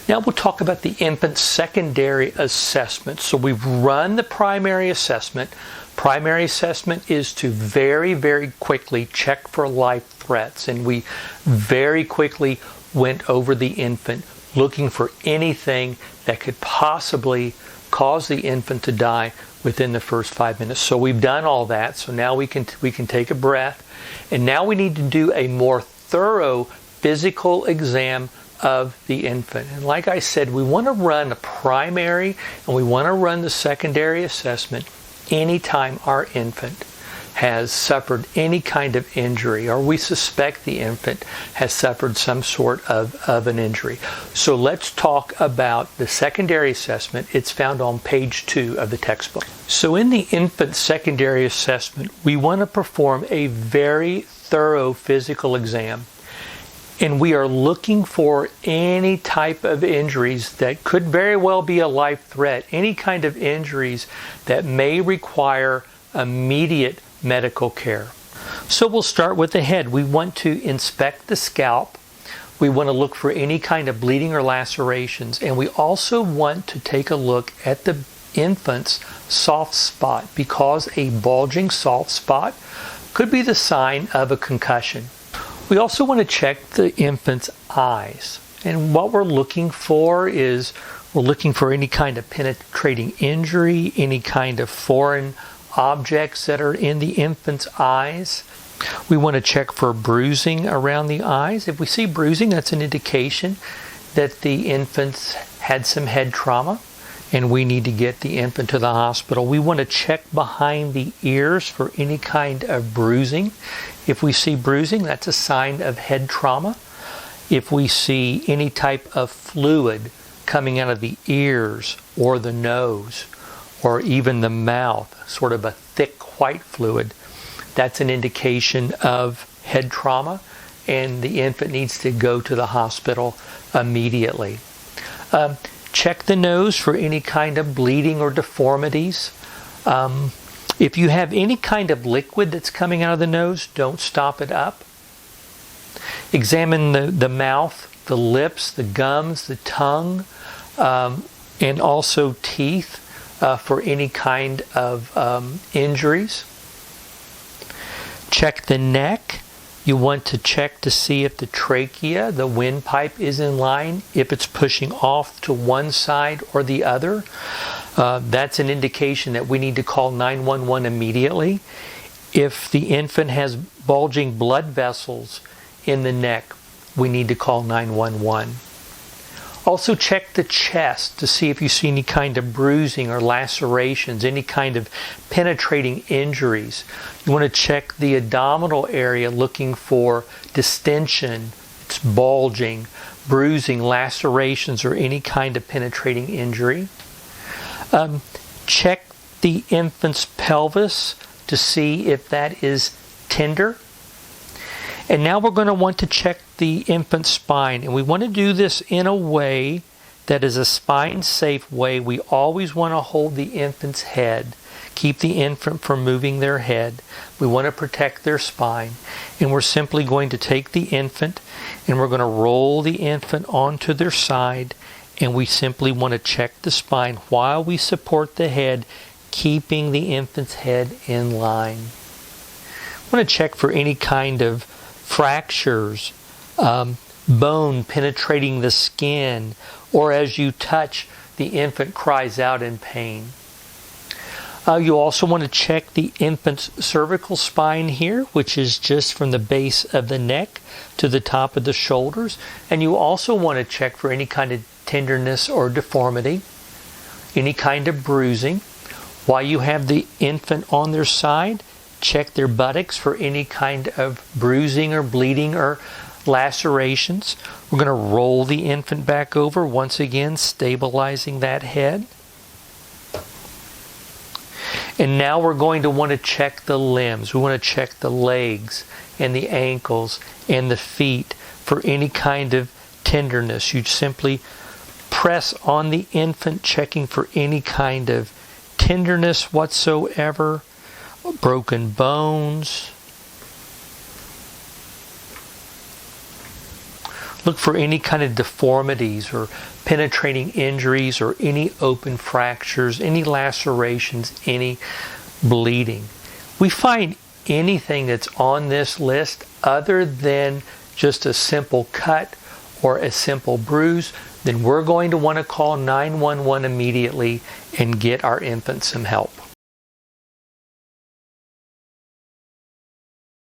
Now we'll talk about the infant secondary assessment. So we've run the primary assessment. Primary assessment is to very, very quickly check for life threats. And we very quickly went over the infant, looking for anything that could possibly cause the infant to die within the first 5 minutes. So we've done all that. So now we can take a breath. And now we need to do a more thorough physical exam of the infant. And like I said, we want to run a primary and we want to run the secondary assessment anytime our infant has suffered any kind of injury, or we suspect the infant has suffered some sort of an injury. So let's talk about the secondary assessment. It's found on page 2 of the textbook. So in the infant secondary assessment, we want to perform a very thorough physical exam. And we are looking for any type of injuries that could very well be a life threat, any kind of injuries that may require immediate medical care. So we'll start with the head. We want to inspect the scalp. We want to look for any kind of bleeding or lacerations. And we also want to take a look at the infant's soft spot, because a bulging soft spot could be the sign of a concussion. We also want to check the infant's eyes. And what we're looking for is we're looking for any kind of penetrating injury, any kind of foreign objects that are in the infant's eyes. We want to check for bruising around the eyes. If we see bruising, that's an indication that the infant's had some head trauma and we need to get the infant to the hospital. We want to check behind the ears for any kind of bruising. If we see bruising, that's a sign of head trauma. If we see any type of fluid coming out of the ears or the nose or even the mouth, sort of a thick white fluid, that's an indication of head trauma, and the infant needs to go to the hospital immediately. Check the nose for any kind of bleeding or deformities. If you have any kind of liquid that's coming out of the nose, don't stop it up. Examine the mouth, the lips, the gums, the tongue, and also teeth for any kind of injuries. Check the neck. You want to check to see if the trachea, the windpipe, is in line, if it's pushing off to one side or the other. That's an indication that we need to call 911 immediately. If the infant has bulging blood vessels in the neck, we need to call 911. Also check the chest to see if you see any kind of bruising or lacerations, any kind of penetrating injuries. You want to check the abdominal area looking for distension, it's bulging, bruising, lacerations, or any kind of penetrating injury. Check the infant's pelvis to see if that is tender. And now we're going to want to check the infant's spine. And we want to do this in a way that is a spine-safe way. We always want to hold the infant's head. Keep the infant from moving their head. We want to protect their spine. And we're simply going to take the infant and we're going to roll the infant onto their side. And we simply want to check the spine while we support the head, keeping the infant's head in line. We want to check for any kind of fractures, bone penetrating the skin, or as you touch, the infant cries out in pain. You also want to check the infant's cervical spine here, which is just from the base of the neck to the top of the shoulders. And you also want to check for any kind of tenderness or deformity, any kind of bruising. While you have the infant on their side, check their buttocks for any kind of bruising or bleeding or lacerations. We're going to roll the infant back over, once again stabilizing that head. And now we're going to want to check the limbs. We want to check the legs and the ankles and the feet for any kind of tenderness. You simply press on the infant, checking for any kind of tenderness whatsoever, broken bones. Look for any kind of deformities or penetrating injuries or any open fractures, any lacerations, any bleeding. We find anything that's on this list other than just a simple cut or a simple bruise, then we're going to want to call 911 immediately and get our infant some help.